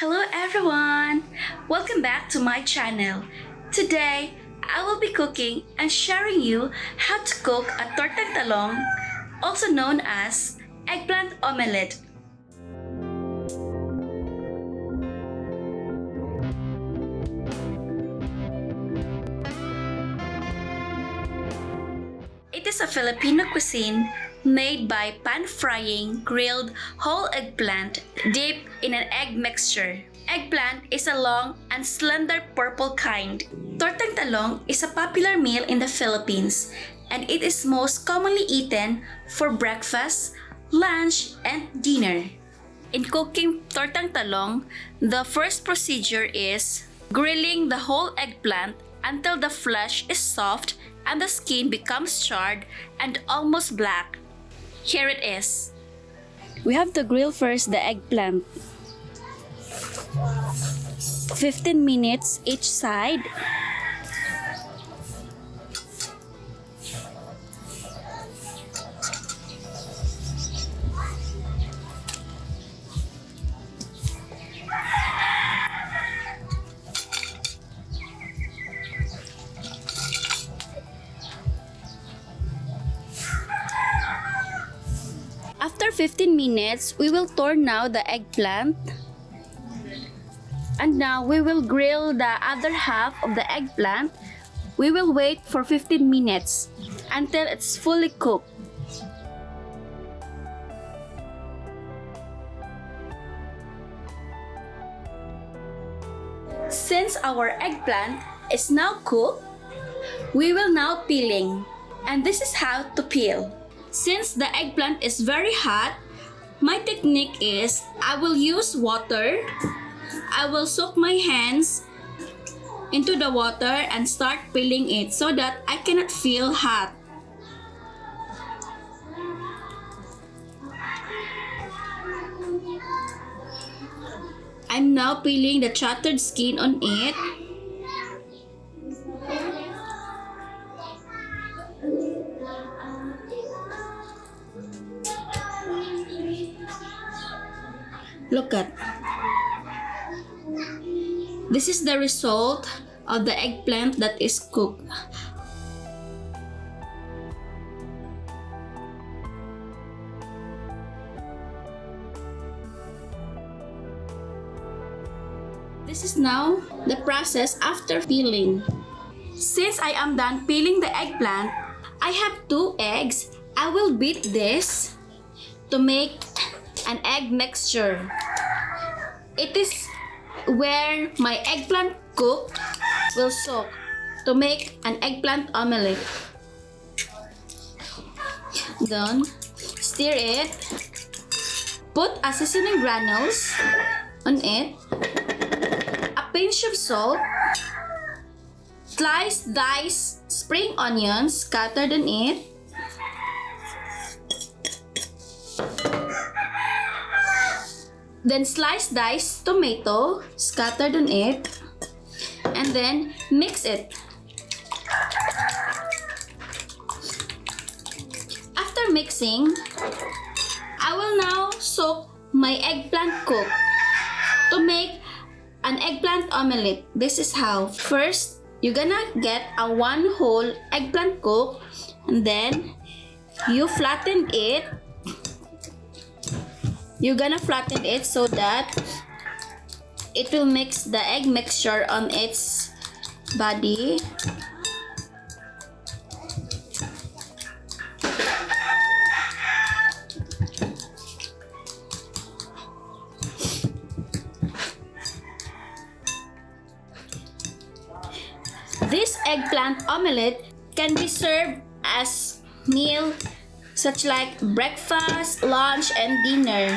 Hello everyone! Welcome back to my channel. Today, I will be cooking and sharing you how to cook a Tortang Talong, also known as Eggplant Omelet. It is a Filipino cuisine made by pan-frying grilled whole eggplant dipped in an egg mixture. Eggplant is a long and slender purple kind. Tortang Talong is a popular meal in the Philippines, and it is most commonly eaten for breakfast, lunch, and dinner. In cooking Tortang Talong, the first procedure is grilling the whole eggplant until the flesh is soft and the skin becomes charred and almost black. Here it is. We have to grill first the eggplant. 15 minutes each side. After 15 minutes, we will turn now the eggplant. And now we will grill the other half of the eggplant. We will wait for 15 minutes until it's fully cooked. Since our eggplant is now cooked, we will now peeling. And this is how to peel. Since the eggplant is very hot, my technique is I will use water. I will soak my hands into the water and start peeling it so that I cannot feel hot. I'm now peeling the chattered skin on it. Look at. This is the result of the eggplant that is cooked. This is now the process after peeling. Since I am done peeling the eggplant, I have 2 eggs. I will beat this to make an egg mixture. It is where my eggplant cook will soak to make an eggplant omelet. Then stir it. Put a seasoning granules on it, a pinch of salt, sliced diced spring onions scattered on it, then sliced diced tomato scattered on it, and then mix it. After mixing, I will now soak my eggplant cook to make an eggplant omelet. This is how. First, you're gonna get a 1 whole eggplant cook, and then you flatten it. You're gonna flatten it so that it will mix the egg mixture on its body. This eggplant omelet can be served as meal such like breakfast, lunch, and dinner.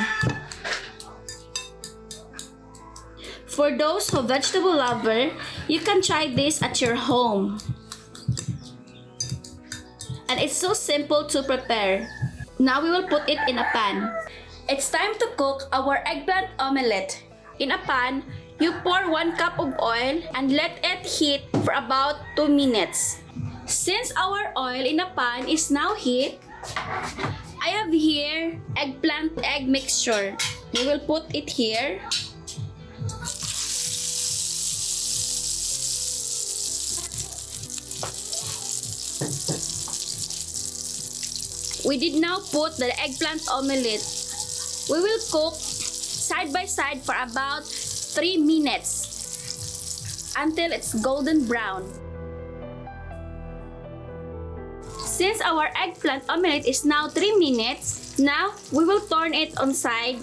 For those who vegetable lover, you can try this at your home. And it's so simple to prepare. Now we will put it in a pan. It's time to cook our eggplant omelet. In a pan, you pour 1 cup of oil and let it heat for about 2 minutes. Since our oil in a pan is now heat, I have here eggplant egg mixture. We will put it here. we did now put the eggplant omelette. We will cook side by side for about 3 minutes until it's golden brown. Since our eggplant omelette is now 3 minutes, now we will turn it on side.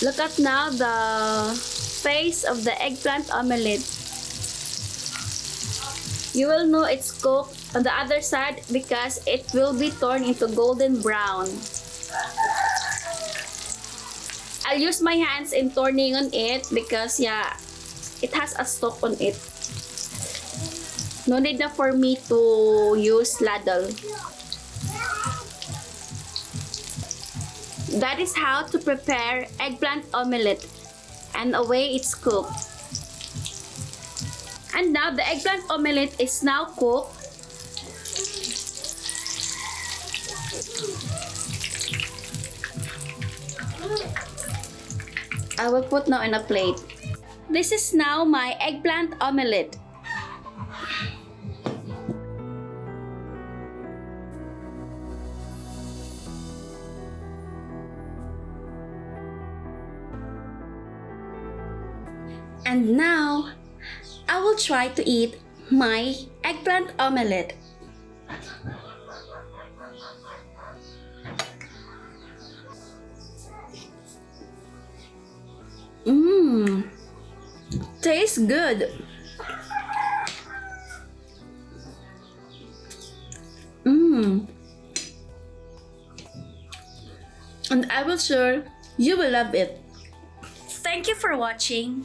Look at now the face of the eggplant omelette. You will know it's cooked on the other side because it will be turned into golden brown. I'll use my hands in turning on it because it has a stalk on it. No need na for me to use ladle. That is how to prepare eggplant omelette, and away it's cooked. And now the eggplant omelette is now cooked. I will put now in a plate. This is now my eggplant omelette. And now, I will try to eat my eggplant omelette. Tastes good. And I will sure you will love it. Thank you for watching.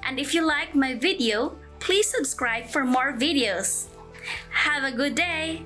And if you like my video, please subscribe for more videos. Have a good day!